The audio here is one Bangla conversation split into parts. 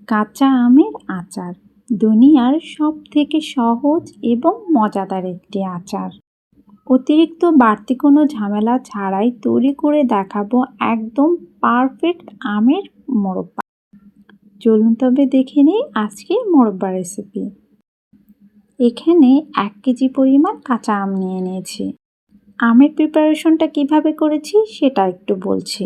কাঁচা আমের আচার দুনিয়ার সবথেকে সহজ এবং মজাদার একটি আচার। অতিরিক্ত বাড়তি কোনো ঝামেলা ছাড়াই তৈরি করে দেখাবো একদম পারফেক্ট আমের মোরব্বা। চলুন তবে দেখে নিই আজকের মোরব্বা রেসিপি। এখানে 1 কেজি পরিমাণ কাঁচা আম নিয়ে নিয়েছি। আমের প্রিপারেশনটা কিভাবে করেছি সেটা একটু বলছি।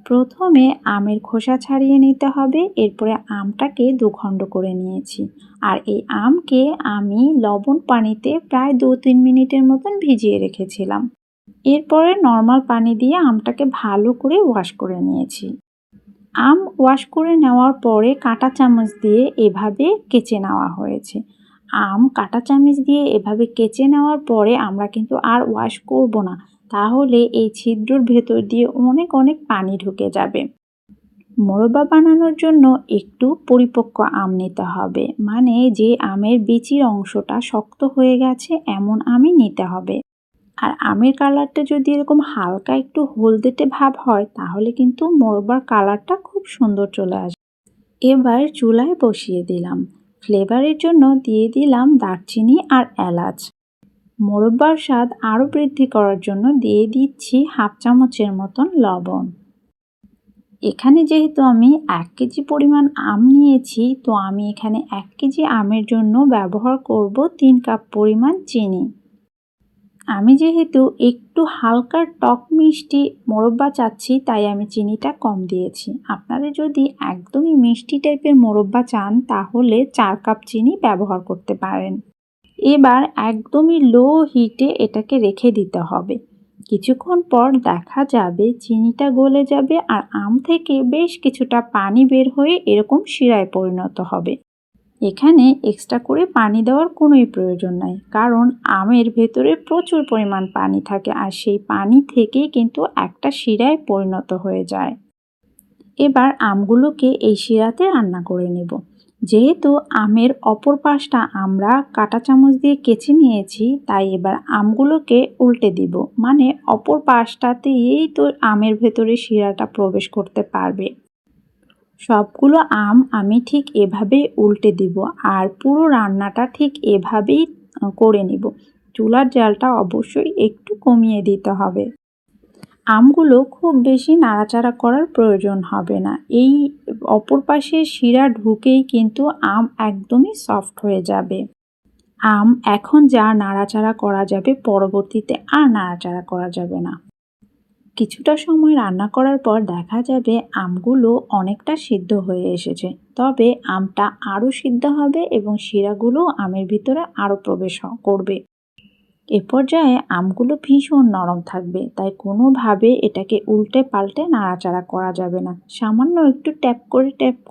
প্রথমে আমের খোসা ছাড়িয়ে নিতে হবে, এরপরে আমটাকে 2 খণ্ড করে নিয়েছি। আর এই আমকে আমি লবণ পানিতে প্রায় 2-3 মিনিটের মতন ভিজিয়ে রেখেছিলাম। এরপরে নর্মাল পানি দিয়ে আমটাকে ভালো করে ওয়াশ করে নিয়েছি। আম ওয়াশ করে নেওয়ার পরে কাঁটা চামচ দিয়ে এভাবে কেচে নেওয়া হয়েছে। আম কাঁটা চামচ দিয়ে এভাবে কেচে নেওয়ার পরে আমরা কিন্তু আর ওয়াশ করব না, তাহলে এই ছিদ্রর ভেতর দিয়ে অনেক পানি ঢুকে যাবে। মোরব্বা বানানোর জন্য একটু পরিপক্ক আম নিতে হবে, মানে যে আমের বিচির অংশটা শক্ত হয়ে গেছে এমন আমই নিতে হবে। আর আমের কালারটা যদি এরকম হালকা একটু হলদেটে ভাব হয় তাহলে কিন্তু মোরব্বার কালারটা খুব সুন্দর চলে আসবে। এবার চুলায় বসিয়ে দিলাম। ফ্লেভারের জন্য দিয়ে দিলাম দারচিনি আর এলাচ। মোরব্বার স্বাদ আরও বৃদ্ধি করার জন্য দিয়ে দিচ্ছি 1/2 চামচের মতন লবণ। এখানে যেহেতু আমি 1 কেজি পরিমাণ আম নিয়েছি, তো আমি এখানে 1 কেজি আমের জন্য ব্যবহার করব 3 কাপ পরিমাণ চিনি। আমি যেহেতু একটু হালকা টক মিষ্টি মোরব্বা চাচ্ছি, তাই আমি চিনিটা কম দিয়েছি। আপনারা যদি একদমই মিষ্টি টাইপের মোরব্বা চান তাহলে 4 কাপ চিনি ব্যবহার করতে পারেন। এবার একদমই লো হিটে এটাকে রেখে দিতে হবে। কিছুক্ষণ পর দেখা যাবে চিনিটা গলে যাবে আর আম থেকে বেশ কিছুটা পানি বের হয়ে এরকম শিরায় পরিণত হবে। এখানে এক্সট্রা করে পানি দেওয়ার কোনোই প্রয়োজন নাই, কারণ আমের ভেতরে প্রচুর পরিমাণ পানি থাকে আর সেই পানি থেকেই কিন্তু একটা শিরায় পরিণত হয়ে যায়। এবার আমগুলোকে এই শিরাতে রান্না করে নেব। যেহেতু আমের অপর পাশটা আমরা কাঁটা চামচ দিয়ে কেচে নিয়েছি, তাই এবার আমগুলোকে উল্টে দিব, মানে অপর পাশটাতেই তো আমের ভেতরে শিরাটা প্রবেশ করতে পারবে। সবগুলো আম আমি ঠিক এভাবেই উল্টে দিব আর পুরো রান্নাটা ঠিক এভাবেই করে নিব। চুলার জালটা অবশ্যই একটু কমিয়ে দিতে হবে। আমগুলো খুব বেশি নাড়াচাড়া করার প্রয়োজন হবে না। এই অপর পাশে শিরা ঢুকেই কিন্তু আম একদমই সফট হয়ে যাবে। আম এখন যা নাড়াচাড়া করা যাবে, পরবর্তীতে আর নাড়াচাড়া করা যাবে না। কিছুটা সময় রান্না করার পর দেখা যাবে আমগুলো অনেকটা সিদ্ধ হয়ে এসেছে, তবে আমটা আরও সিদ্ধ হবে এবং শিরাগুলো আমের ভিতরে আরও প্রবেশ করবে। এ পর্যায়ে আমগুলো ভীষণ নরম থাকবে, তাই কোনোভাবে এটাকে উল্টে পাল্টে নাড়াচাড়া করা যাবে না। সামান্য একটু ট্যাপ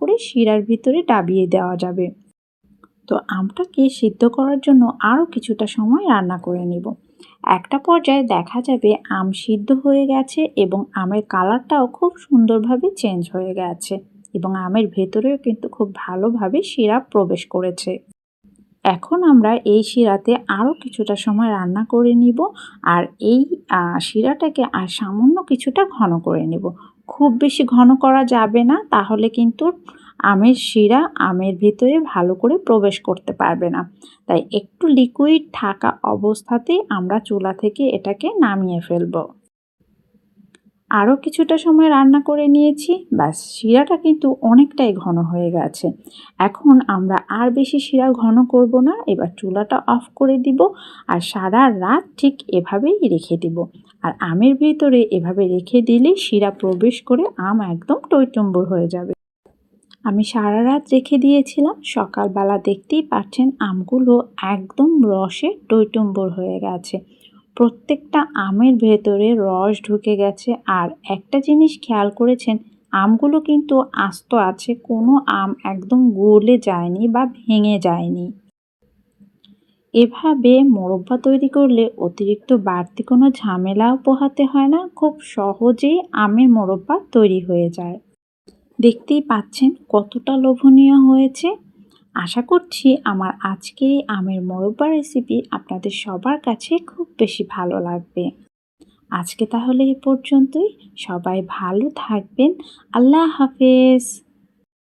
করে শিরার ভিতরে ডাবিয়ে দেওয়া যাবে। তো আমটাকে সিদ্ধ করার জন্য আরও কিছুটা সময় রান্না করে নেব। একটা পর্যায়ে দেখা যাবে আম সিদ্ধ হয়ে গেছে এবং আমের কালারটাও খুব সুন্দরভাবে চেঞ্জ হয়ে গেছে এবং আমের ভেতরেও কিন্তু খুব ভালোভাবে শিরা প্রবেশ করেছে। এখন আমরা এই শিরাতে আরও কিছুটা সময় রান্না করে নিব আর এই শিরাটাকে আর সামান্য কিছুটা ঘন করে নেব। খুব বেশি ঘন করা যাবে না, তাহলে কিন্তু আমের শিরা আমের ভিতরে ভালো করে প্রবেশ করতে পারবে না। তাই একটু লিকুইড থাকা অবস্থাতেই আমরা চুলা থেকে এটাকে নামিয়ে ফেলব। আরও কিছুটা সময় রান্না করে নিয়েছি, ব্যাস শিরাটা কিন্তু অনেকটাই ঘন হয়ে গেছে। এখন আমরা আর বেশি শিরা ঘন করব না, এবার চুলাটা অফ করে দিব আর সারা রাত ঠিক এভাবেই রেখে দিব। আর আমের ভিতরে এভাবে রেখে দিলে শিরা প্রবেশ করে আম একদম টইটুম্বুর হয়ে যাবে। আমি সারা রাত রেখে দিয়েছিলাম, সকালবেলা দেখতেই পাচ্ছেন আমগুলো একদম রসে টইটুম্বুর হয়ে গেছে। প্রত্যেকটা আমের ভেতরে রস ঢুকে গেছে। আর একটা জিনিস খেয়াল করেছেন, আমগুলো কিন্তু আস্ত আছে, কোনো আম একদম গলে যায়নি বা ভেঙে যায়নি। এভাবে মোরব্বা তৈরি করলে অতিরিক্ত বাড়তি কোনো ঝামেলাও পোহাতে হয় না, খুব সহজেই আমের মোরব্বা তৈরি হয়ে যায়। দেখতেই পাচ্ছেন কতটা লোভনীয় হয়েছে। আশা করছি আমার আজকের এই আমের মোরব্বা রেসিপি আপনাদের সবার কাছে খুব বেশি ভালো লাগবে। আজকে তাহলে এ পর্যন্তই। সবাই ভালো থাকবেন। আল্লাহ হাফেজ।